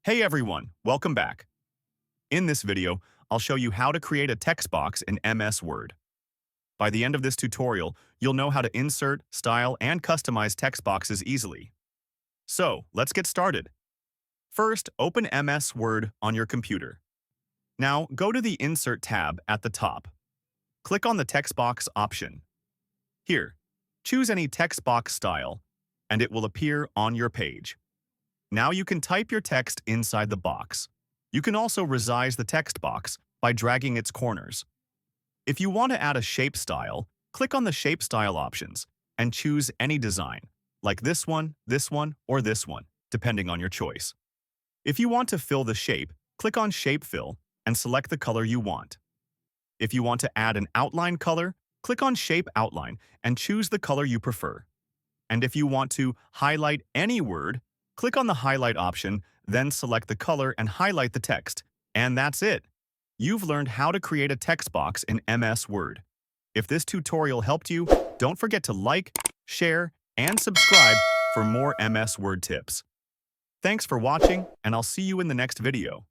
Hey everyone, welcome back. In this video, I'll show you how to create a text box in MS Word. By the end of this tutorial, you'll know how to insert, style, and customize text boxes easily. So, let's get started. First, open MS Word on your computer. Now, go to the Insert tab at the top. Click on the text box option. Here, choose any text box style, and it will appear on your page. Now you can type your text inside the box. You can also resize the text box by dragging its corners. If you want to add a shape style, click on the Shape Style options and choose any design, like this one, or this one, depending on your choice. If you want to fill the shape, click on Shape Fill and select the color you want. If you want to add an outline color, click on Shape Outline and choose the color you prefer. And if you want to highlight any word, click on the Highlight option, then select the color and highlight the text. And that's it. You've learned how to create a text box in MS Word. If this tutorial helped you, don't forget to like, share, and subscribe for more MS Word tips. Thanks for watching, and I'll see you in the next video.